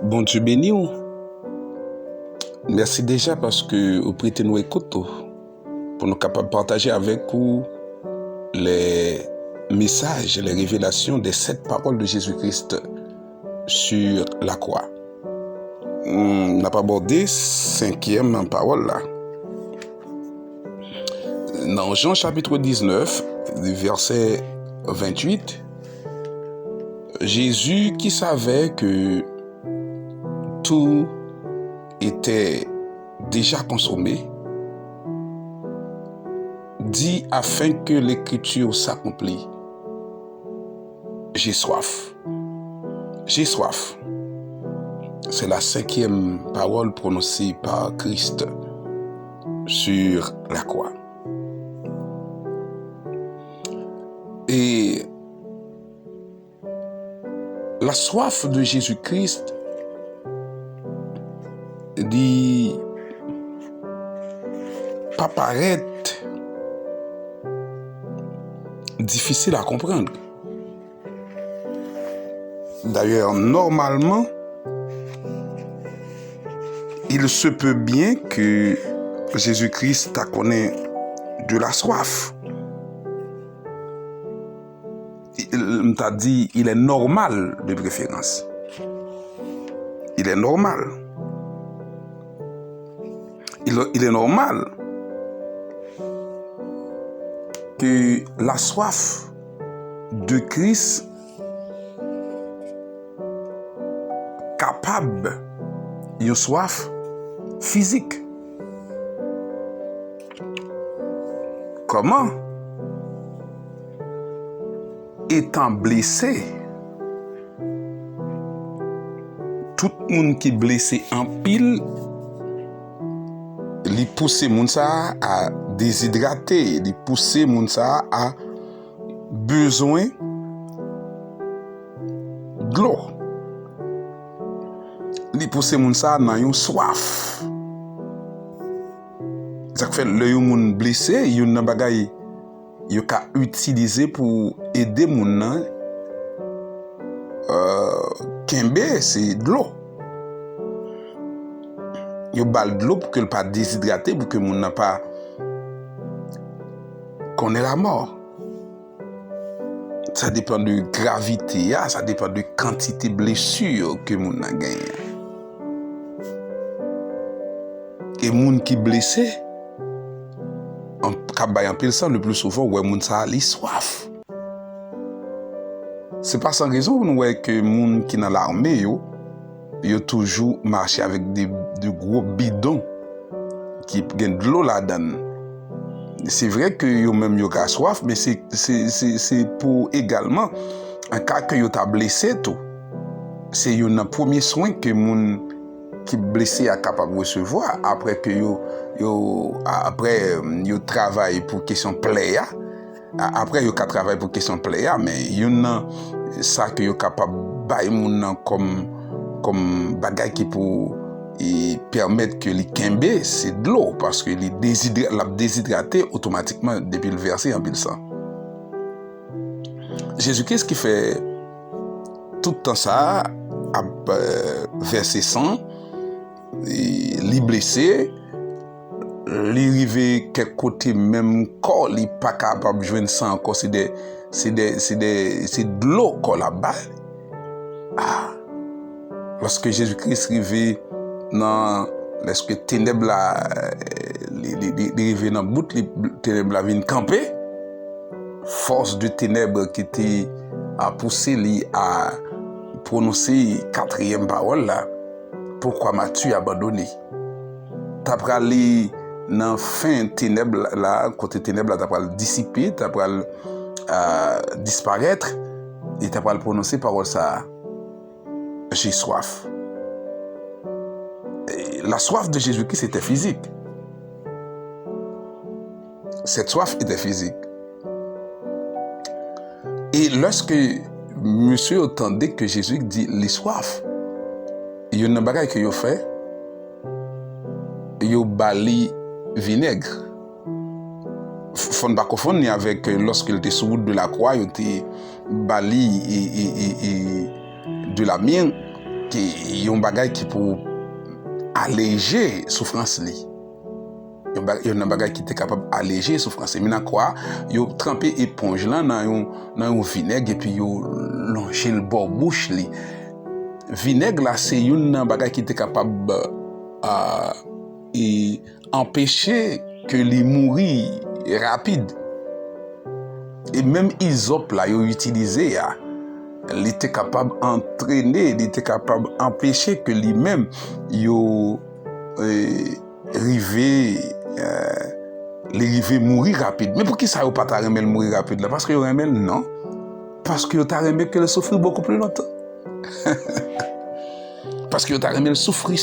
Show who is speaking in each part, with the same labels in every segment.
Speaker 1: Bon Dieu béni ou. Merci déjà parce que vous prêtez nous écoute pour nous capables de partager avec vous les messages, les révélations des 7 paroles de Jésus-Christ sur la croix. On n'a pas abordé 5e parole là. Dans Jean chapitre 19, verset 28, Jésus qui savait que tout était déjà consommé, dit afin que l'écriture s'accomplisse, j'ai soif. J'ai soif. C'est la 5e parole prononcée par Christ sur la croix. Et la soif de Jésus-Christ dit pas paraître difficile à comprendre. D'ailleurs, normalement, il se peut bien que Jésus-Christ t'a connaît de la soif. Il t'a dit, il est normal de préférence. Il est normal. Il est normal que la soif de Christ capable d'une soif physique. Comment? Étant blessé, tout le monde qui est blessé en pile, li pousse moun sa à déshydrater, li pousse moun sa à besoin de l'eau. Li pousse moun sa nan yon soif. Ça fait le yon moun blessé, yon nan bagay yo ka utiliser pour aider moun nan kembe, c'est de l'eau. Yo bal de l'eau pour que le pas déshydraté, pour que moun n'a pas connaît la mort. Ça dépend de gravité, ça dépend de quantité de blessure que moun n'a gagné. Et moun qui blessé en kabay en pile sang le plus souvent ouais moun ça li soif. C'est pas sans raison ouais que moun qui dans l'armée yo toujours marché avec de gros bidons qui gagnent de l'eau là-dedans. C'est vrai que yo même yo ka soif, mais c'est pour également en cas que yo t'a blessé tout. C'est un premier soin que moun qui blessé est capable de recevoir après que yo travaille pour question plaie. Après yo ka travaille pour question plaie, mais yon ça que yo capable bay moun comme bagay qui pour permettre que les kembe c'est de l'eau parce que la déshydraté automatiquement depuis le verset en pile sang. Jésus-Christ qui fait tout le temps ça à verser sang, li blessé, li rivé quelque côté même corps, li pas capable de joindre sang encore, c'est de l'eau qu'on là-bas. Lorsque Jésus-Christ rivé dans lorsque ténèbres là rivé dans bout les ténèbres là viennent camper, force de ténèbres qui était à pousser li à prononcer 4e parole là, pourquoi m'as-tu abandonné? T'as pralé dans fin ténèbres là, côté ténèbres là, t'as pral dissiper, t'as pral disparaître et t'as pral prononcer parole ça. J'ai soif. Et la soif de Jésus-Christ était physique. Cette soif était physique. Et lorsque monsieur entendait que Jésus dit les soif, il y a une bagaille que yo fait, yo bali vinaigre. Fon pas confondre avec lorsqu'il était sous route de la croix, il était bali et de la mienne qui yon bagay qui pour alléger souffrance li. Yon bagay qui était capable alléger souffrance. Mais dans quoi yo trempé éponge là dans un vinaigre et puis yo longe le bord bouche li. Vinaigre là c'est une bagay qui était capable et empêcher que li mourir rapide. Et même isop là yo utilisé ya, il était capable d'entraîner, il était capable d'empêcher que lui-même yo rivé mourir rapide. Mais pour qui ça yo pas ta remel mourir rapide là? Parce que yo remel non. Parce que yo ta remel que le souffrir beaucoup plus longtemps. Parce que yo ta remel souffrir.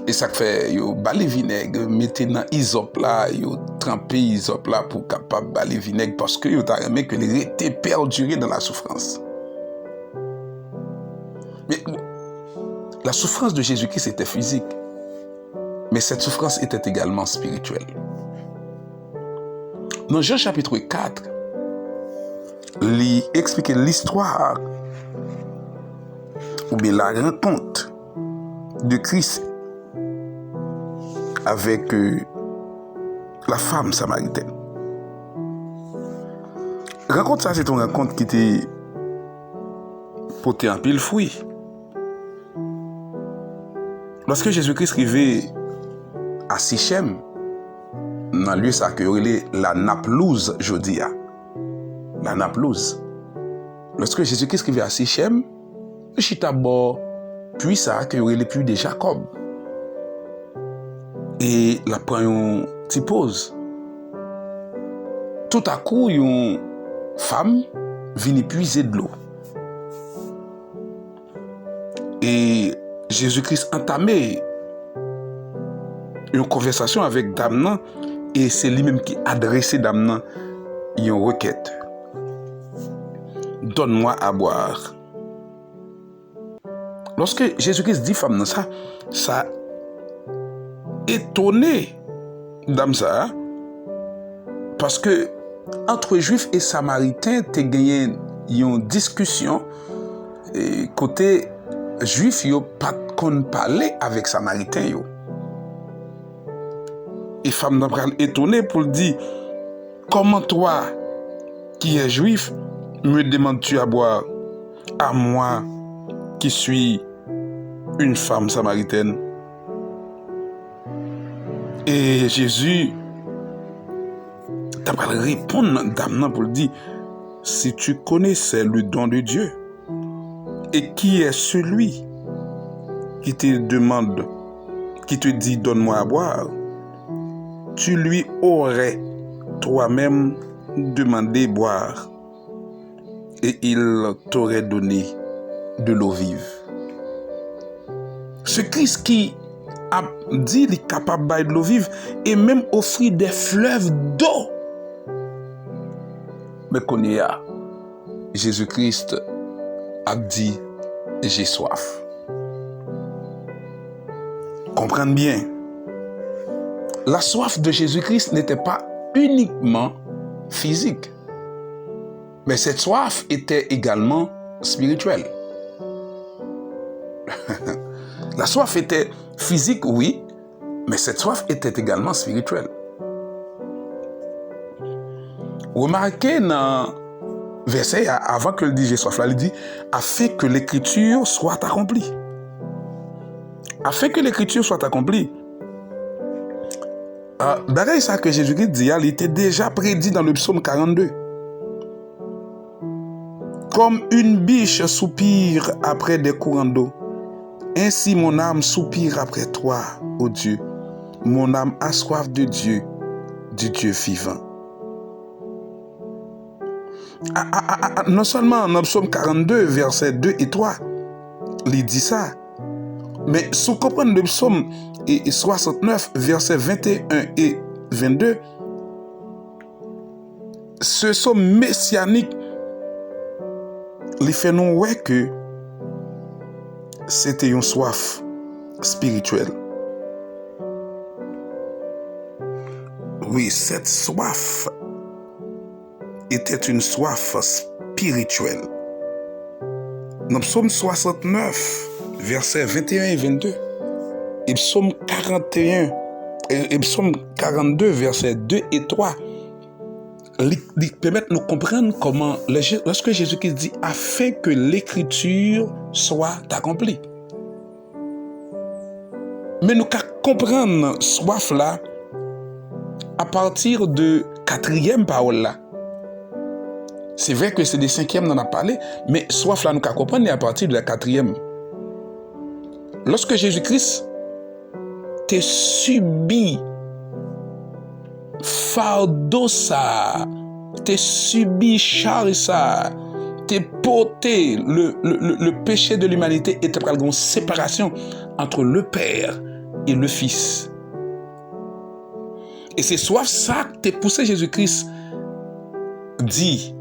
Speaker 1: Et ça fait yo balé vinaigre, mettez dans isop là, yo trempé isop là pour capable balé vinaigre parce que yo ta remis que les était perduré dans la souffrance. Mais la souffrance de Jésus-Christ était physique, mais cette souffrance était également spirituelle. Dans Jean chapitre 4, il explique l'histoire ou bien la rencontre de Christ avec la femme samaritaine. Rencontre ça, c'est une rencontre qui était portée en pile fruit. Lorsque Jésus-Christ arrivait à Sichem, dans lieu ça que la Naplouse, je dis, la Naplouse. Lorsque Jésus-Christ arrivait à Sichem, le chita bord puis ça que le puits de Jacob. Et la prend une petite pause. Tout à coup, une femme vient puiser de l'eau. Et Jésus-Christ entamait une conversation avec Damnan et c'est lui-même qui adressait Damnan une requête. Donne-moi à boire. Lorsque Jésus-Christ dit femme ça étonné dame ça parce que entre juifs et samaritains t'es gagné une discussion et côté juif yo pas qu'on parler avec samaritain yo et femme n'a pas étonné pour dire comment toi qui es juif me demandes-tu à boire à moi qui suis une femme samaritaine. Et Jésus t'a pas répondre dame pour dire si tu connaissais le don de Dieu et qui est celui qui te demande, qui te dit donne-moi à boire, tu lui aurais toi-même demandé boire et il t'aurait donné de l'eau vive. Ce Christ qui a dit qu'il est capable de l'eau vive et même offrir des fleuves d'eau. Mais qu'on y a, Jésus-Christ a dit j'ai soif. Comprenez bien, la soif de Jésus-Christ n'était pas uniquement physique, mais cette soif était également spirituelle. La soif était physique, oui, mais cette soif était également spirituelle. Remarquez dans le verset, avant que le dit j'ai soif, là, il dit afin que l'écriture soit accomplie. Afin que l'écriture soit accomplie. D'ailleurs, ça que Jésus-Christ dit, il était déjà prédit dans le psaume 42. Comme une biche soupire après des courants d'eau, ainsi mon âme soupire après toi, ô Dieu. Mon âme a soif de Dieu, du Dieu vivant. Non seulement dans le psaume 42, versets 2 et 3, il dit ça, mais si vous comprenez le psaume 69, versets 21 et 22, ce psaume messianique, il fait nous ouais que c'était une soif spirituelle. Oui, cette soif était une soif spirituelle. Dans Psaume 69, versets 21 et 22, et Psaume 41, et Psaume 42, versets 2 et 3, ils permettent de nous comprendre comment, lorsque Jésus-Christ dit « afin que l'écriture soit accomplie ». Mais nous comprendre soif là à partir de 4e parole là. C'est vrai que c'est des 5e, on en a parlé, mais soif là nous comprendre à partir de la 4e. Lorsque Jésus-Christ t'a subi fardeau ça, t'es subi charge ça, t'es porté le péché de l'humanité et t'as pris une séparation entre le Père et le Fils. Et c'est soif ça que t'es poussé Jésus-Christ dit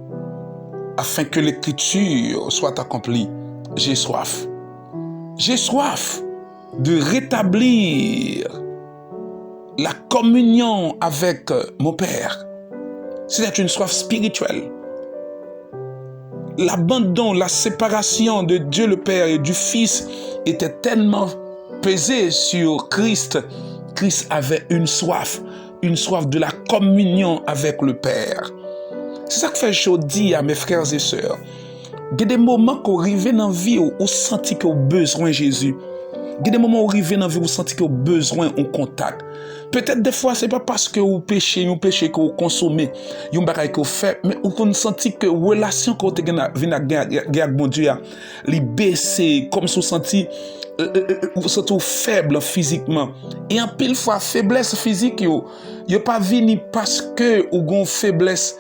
Speaker 1: afin que l'écriture soit accomplie. J'ai soif. J'ai soif de rétablir la communion avec mon Père. C'est une soif spirituelle. L'abandon, la séparation de Dieu le Père et du Fils était tellement pesée sur Christ. Christ avait une soif de la communion avec le Père. C'est ça que fait je dis à mes frères et sœurs. Il y a des moments qu'on arrive dans la vie où on sentit qu'on a besoin de Jésus. Il y a des moments où on arrive dans la vie où on sentit qu'on a besoin de contact. Peut-être des fois, ce n'est pas parce que vous péchez, que vous consommez, vous avez fait, mais vous sentez que la relation que vous avez avec mon Dieu, elle baisse, comme si vous sentez faible physiquement. Et en pile fois, faiblesse physique, vous n'avez pas venu parce que vous avez une faiblesse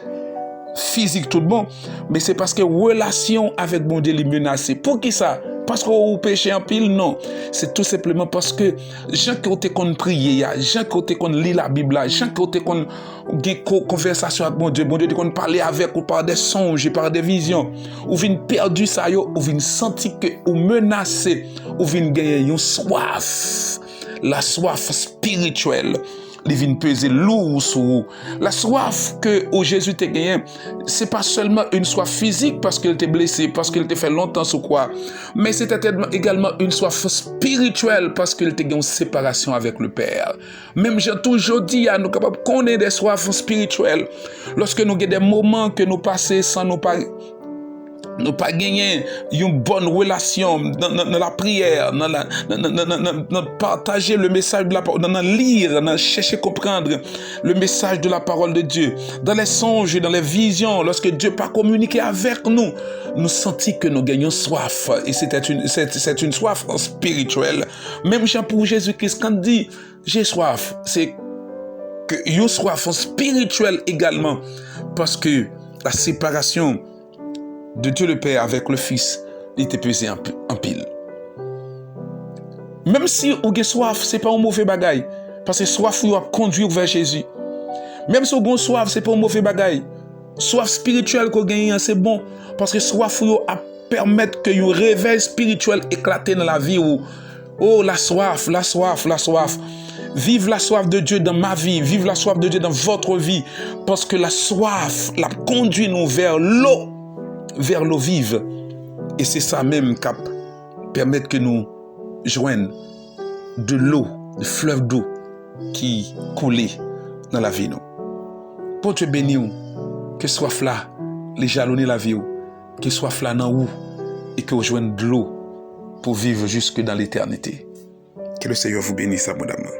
Speaker 1: physique tout le monde, mais c'est parce que relation avec mon Dieu est menacée. Pour qui ça? Parce que vous péchez en pile? Non. C'est tout simplement parce que gens qui ont prié, gens qui ont lu la Bible, gens qui ont conversation avec mon Dieu qui ont parlé avec ou par des songes, par des visions, ou viennent perdu ça, ou viennent sentir que ou menacé, ou viennent gagner une soif, la soif spirituelle. Les vins peser lourd sur vous. La soif que Jésus t'a gagné, c'est pas seulement une soif physique parce qu'il t'est blessé, parce qu'il t'a fait longtemps sur quoi, mais c'était également une soif spirituelle parce qu'il t'a gagné une séparation avec le Père. Même j'ai toujours dit à nous capables qu'on ait des soifs spirituelles. Lorsque nous avons des moments que nous passons sans nous pas gagner une bonne relation dans la prière, dans partager le message de la parole, dans lire, dans chercher à comprendre le message de la parole de Dieu, dans les songes, dans les visions, lorsque Dieu n'a pas communiqué avec nous, nous sentons que nous gagnons soif. Et c'est une soif spirituelle. Même pour Jésus-Christ, quand il dit j'ai soif, c'est que une soif spirituelle également, parce que la séparation de Dieu le Père avec le Fils, il était pesé en pile. Même si vous avez soif, ce n'est pas un mauvais bagaille. Parce que soif vous a conduit vers Jésus. Même si vous avez soif, ce n'est pas un mauvais bagaille. Soif spirituelle que vous avez, c'est bon. Parce que soif vous a permettre que un réveil spirituel éclate dans la vie. Oh, la soif. Vive la soif de Dieu dans ma vie. Vive la soif de Dieu dans votre vie. Parce que la soif la conduit nous vers l'eau vive. Et c'est ça même qui permet que nous joignent de l'eau, de fleuve d'eau qui coule dans la vie. Pour Dieu béni, que soif là, les jalonner la vie, que soif là dans où, et que vous joignez de l'eau pour vivre jusque dans l'éternité. Que le Seigneur vous bénisse abondamment.